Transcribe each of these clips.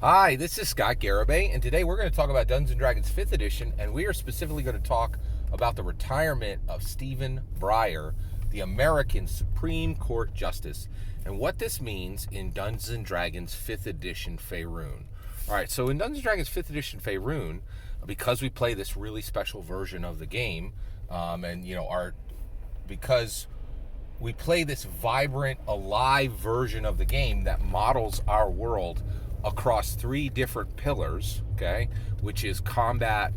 Hi, this is Scott Garibay, and today we're going to talk about Dungeons & Dragons 5th Edition, and we are specifically going to talk about the retirement of Stephen Breyer, the American Supreme Court Justice, and what this means in Dungeons & Dragons 5th Edition Faerun. All right, so in Dungeons & Dragons 5th Edition Faerun, because we play this really special version of the game, because we play this vibrant, alive version of the game that models our world across three different pillars, okay, which is combat.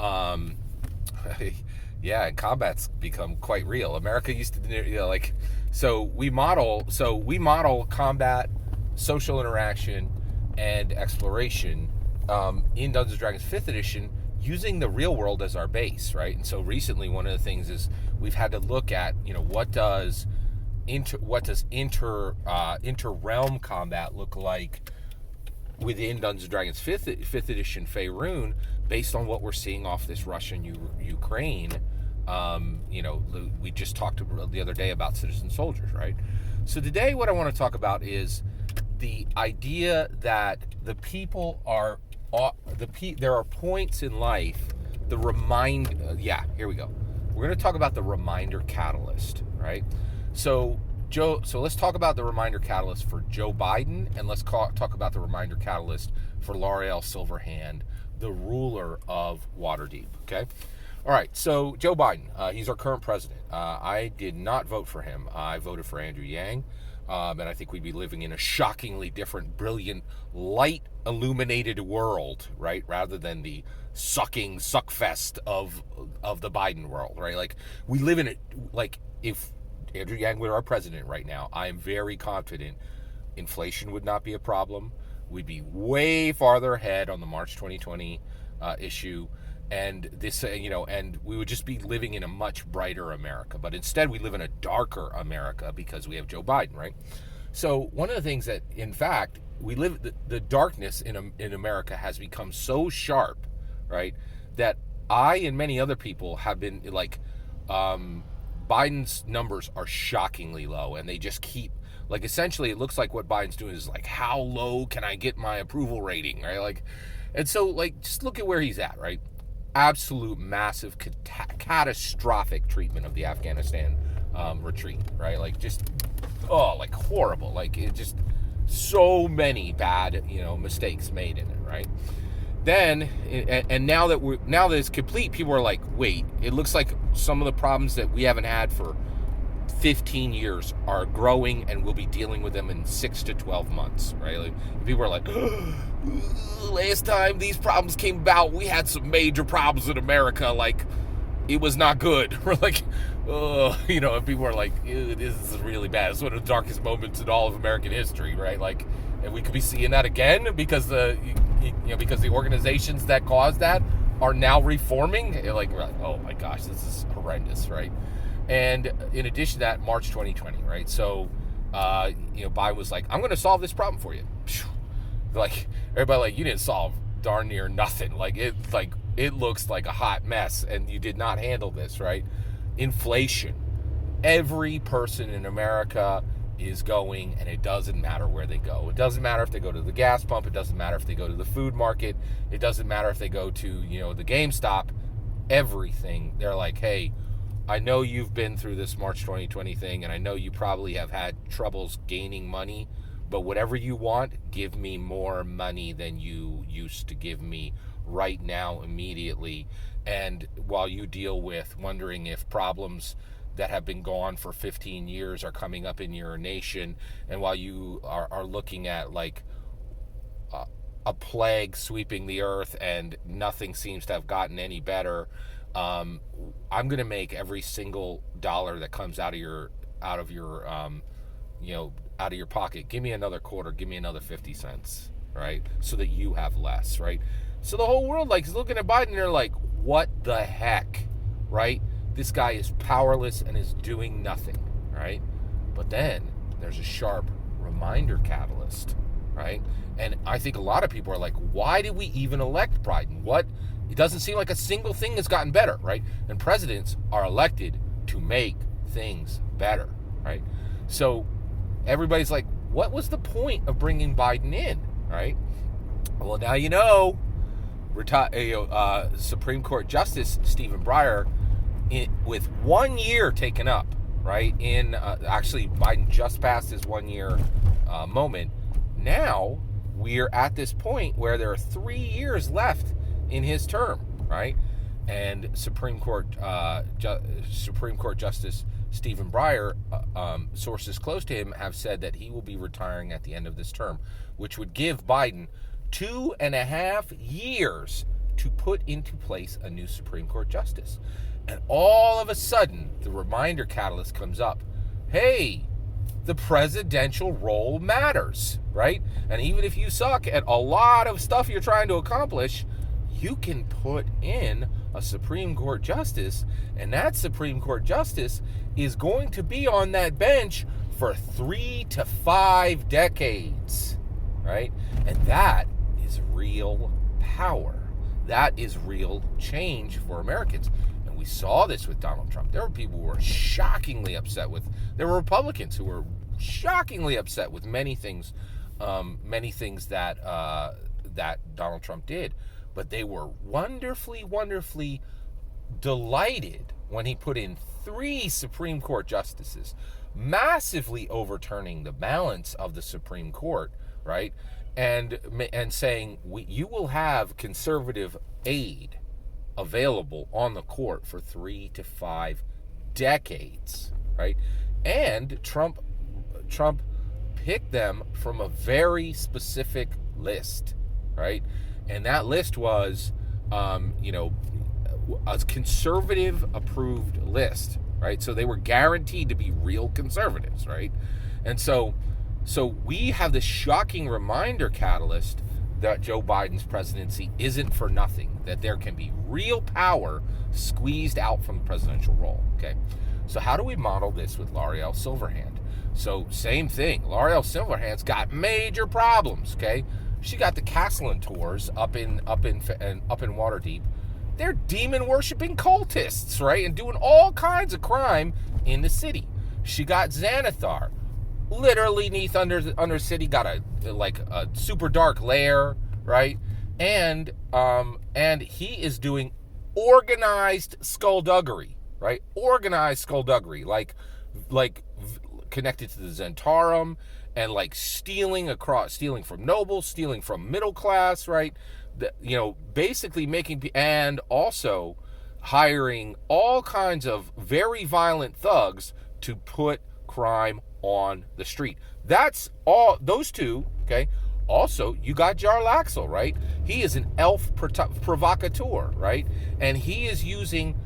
Yeah, combat's become quite real. America used to, so we model combat, social interaction, and exploration in Dungeons & Dragons 5th Edition using the real world as our base, right? And so recently, one of the things is we've had to look at, what does inter-realm combat look like within Dungeons & Dragons 5th Edition Faerun, based on what we're seeing off this Russian-Ukraine. We just talked the other day about citizen soldiers, right? So today what I want to talk about is the idea that there are points in life, here we go. We're going to talk about the reminder catalyst, right? So let's talk about the reminder catalyst for Joe Biden, and let's talk about the reminder catalyst for Laeral Silverhand, the ruler of Watedeep, okay? All right, so Joe Biden, he's our current president. I did not vote for him. I voted for Andrew Yang, and I think we'd be living in a shockingly different, brilliant, light-illuminated world, right, rather than the suckfest of the Biden world, right? Like, we live in it, like, if Andrew Yang were our president right now, I am very confident inflation would not be a problem. We'd be way farther ahead on the March 2020 issue, and and we would just be living in a much brighter America. But instead, we live in a darker America because we have Joe Biden, right? So one of the things that, in fact, the darkness in America has become so sharp, right, that I and many other people have been like, Biden's numbers are shockingly low, and they just keep, like, essentially it looks like what Biden's doing is like, how low can I get my approval rating, right? Like, and so, like, just look at where he's at, right? Absolute massive catastrophic treatment of the Afghanistan retreat, right? Like, just like horrible, like, it just so many bad mistakes made in it, right? Then, and now that it's complete, people are like, wait, it looks like some of the problems that we haven't had for 15 years are growing, and we'll be dealing with them in 6 to 12 months, right? Like, people are like, last time these problems came about, we had some major problems in America, like, it was not good. We're like, and people are like, this is really bad. It's one of the darkest moments in all of American history, right? Like, and we could be seeing that again because the organizations that caused that are now reforming. Like, we're like, oh my gosh, this is horrendous, right? And in addition to that, March 2020, right? So, Biden was like, I'm going to solve this problem for you. Like, everybody, like, you didn't solve darn near nothing. Like, it looks like a hot mess, and you did not handle this, right? Inflation. Every person in America is going, and it doesn't matter where they go. It doesn't matter if they go to the gas pump. It doesn't matter if they go to the food market. It doesn't matter if they go to, the GameStop. Everything. They're like, hey, I know you've been through this March 2020 thing, and I know you probably have had troubles gaining money, but whatever you want, give me more money than you used to give me right now, immediately. And while you deal with wondering if problems that have been gone for 15 years are coming up in your nation, and while you are looking at, like, a plague sweeping the earth and nothing seems to have gotten any better, I'm going to make every single dollar that comes out of your pocket. Give me another quarter, give me another 50 cents, right? So that you have less, right? So the whole world, like, is looking at Biden and they're like, what the heck, right? This guy is powerless and is doing nothing, right? But then there's a sharp reminder catalyst, right? And I think a lot of people are like, why did we even elect Biden? It doesn't seem like a single thing has gotten better, right? And presidents are elected to make things better, right? So everybody's like, what was the point of bringing Biden in, right? Well, now you know. Supreme Court Justice Stephen Breyer, with 1 year taken up, right? Actually, Biden just passed his 1 year moment. Now we're at this point where there are 3 years left in his term, right? And Supreme Court Justice Stephen Breyer, sources close to him have said that he will be retiring at the end of this term, which would give Biden 2.5 years to put into place a new Supreme Court justice. And all of a sudden, the reminder catalyst comes up. Hey, the presidential role matters, right? And even if you suck at a lot of stuff you're trying to accomplish, you can put in a Supreme Court justice, and that Supreme Court justice is going to be on that bench for 3 to 5 decades, right? And that is real power. That is real change for Americans. And we saw this with Donald Trump. There were people who were shockingly upset with, there were Republicans who were shockingly upset with many things that Donald Trump did. But they were wonderfully, wonderfully delighted when he put in 3 Supreme Court justices, massively overturning the balance of the Supreme Court, right? And saying, you will have conservative aid available on the court for 3 to 5 decades, right? And Trump picked them from a very specific list, right? And that list was, a conservative approved list, right? So they were guaranteed to be real conservatives, right? And so we have this shocking reminder catalyst that Joe Biden's presidency isn't for nothing, that there can be real power squeezed out from the presidential role, okay? So how do we model this with Laeral Silverhand? So same thing, Laeral Silverhand's got major problems, okay? She got the Castellan tours up in Watedeep. They're demon-worshipping cultists, right? And doing all kinds of crime in the city. She got Xanathar. Literally neath under city, got a super dark lair, right? And he is doing organized skullduggery, right? Organized skullduggery, like connected to the Zentarum, and like stealing from nobles, stealing from middle class, right? Basically and also hiring all kinds of very violent thugs to put crime on the street. That's all, those two, okay? Also, you got Jarlaxle, right? He is an elf provocateur, right? And he is using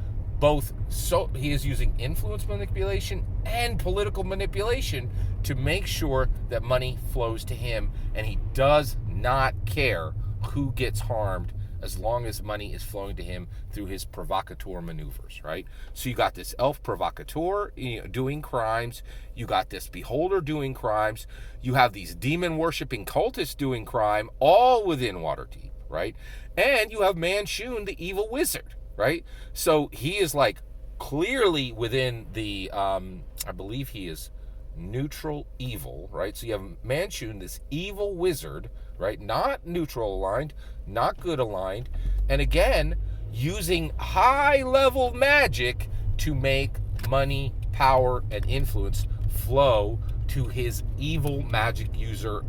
influence manipulation and political manipulation to make sure that money flows to him, and he does not care who gets harmed as long as money is flowing to him through his provocateur maneuvers, right? So you got this elf provocateur doing crimes, you got this beholder doing crimes, you have these demon-worshipping cultists doing crime, all within Watedeep, right? And you have Manchun, the evil wizard, right? So he is like clearly within the, I believe he is neutral evil, right? So you have Manchun, this evil wizard, right? Not neutral aligned, not good aligned, and again, using high-level magic to make money, power, and influence flow to his evil magic user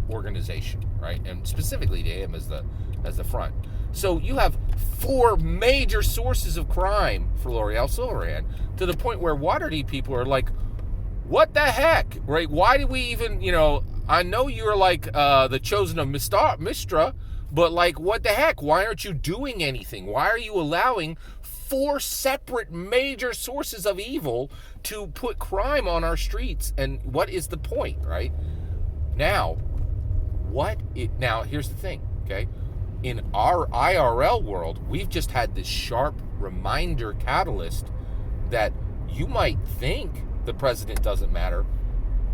organization, right? And specifically to him as the front. So you have 4 major sources of crime for Laeral Silverhand, to the point where Watedeep people are like, what the heck, right? Why do we even, I know you're like the chosen of Mistra, but like, what the heck? Why aren't you doing anything? Why are you allowing 4 separate major sources of evil to put crime on our streets? And what is the point, right? Now, here's the thing, okay? In our IRL world, we've just had this sharp reminder catalyst that you might think the president doesn't matter,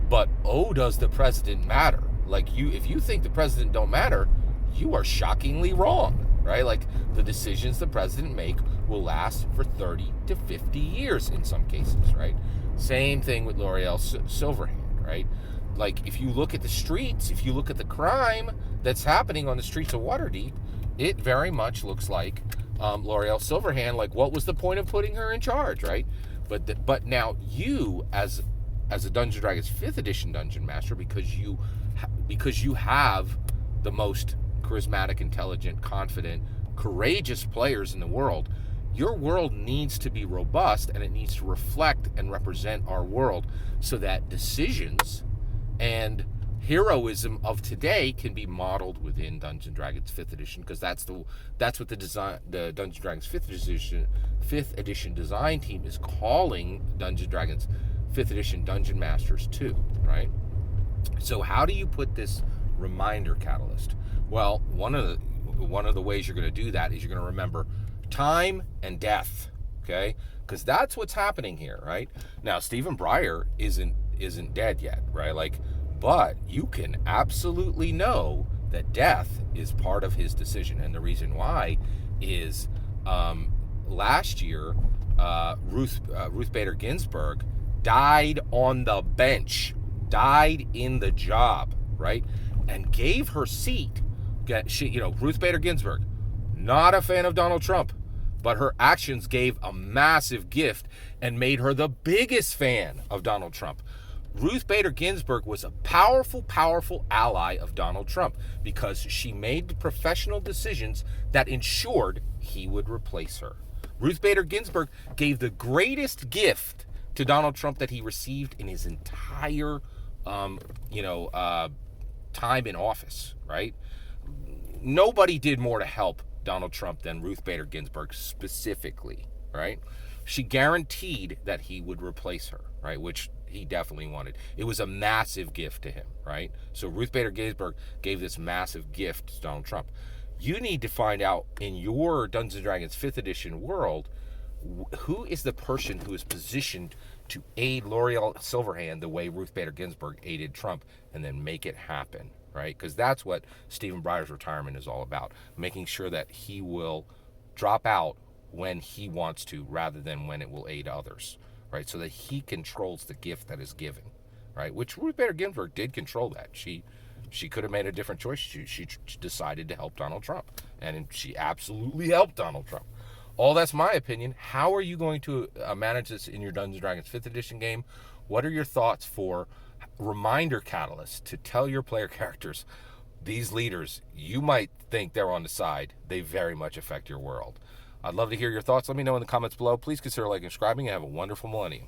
but does the president matter? Like, if you think the president don't matter, you are shockingly wrong, right? Like, the decisions the president make will last for 30 to 50 years in some cases, right? Same thing with Laeral Silverhand, right? like, if you look at the streets, if you look at the crime that's happening on the streets of Watedeep, it very much looks like Laeral Silverhand. Like, what was the point of putting her in charge, right? But now you, as a Dungeons & Dragons 5th edition dungeon master, because you have the most charismatic, intelligent, confident, courageous players in the world, your world needs to be robust, and it needs to reflect and represent our world, so that decisions and heroism of today can be modeled within Dungeons & Dragons 5th edition, because that's what the Dungeons & Dragons 5th edition design team is calling Dungeons & Dragons 5th edition dungeon masters too, right? So how do you put this reminder catalyst? Well, one of the ways you're going to do that is you're going to remember time and death, okay? Because that's what's happening here, right? Now, Stephen Breyer isn't dead yet, right? Like, but you can absolutely know that death is part of his decision, and the reason why is last year Ruth Bader Ginsburg died on the bench, died in the job, right? And gave her seat. Ruth Bader Ginsburg, not a fan of Donald Trump, but her actions gave a massive gift and made her the biggest fan of Donald Trump. Ruth Bader Ginsburg was a powerful, powerful ally of Donald Trump because she made professional decisions that ensured he would replace her. Ruth Bader Ginsburg gave the greatest gift to Donald Trump that he received in his entire, time in office, right? Nobody did more to help Donald Trump than Ruth Bader Ginsburg specifically, right? She guaranteed that he would replace her, right? Which he definitely wanted. It was a massive gift to him, right? So Ruth Bader Ginsburg gave this massive gift to Donald Trump. You need to find out in your Dungeons & Dragons 5th edition world, who is the person who is positioned to aid Laeral Silverhand the way Ruth Bader Ginsburg aided Trump, and then make it happen, right? Because that's what Stephen Breyer's retirement is all about, making sure that he will drop out when he wants to rather than when it will aid others, right? So that he controls the gift that is given, right? Which Ruth Bader Ginsburg did control that. She could have made a different choice. She decided to help Donald Trump, and she absolutely helped Donald Trump. All that's my opinion. How are you going to manage this in your Dungeons & Dragons 5th edition game? What are your thoughts for reminder catalysts to tell your player characters, these leaders, you might think they're on the side, they very much affect your world? I'd love to hear your thoughts. Let me know in the comments below. Please consider liking and subscribing, and have a wonderful millennium.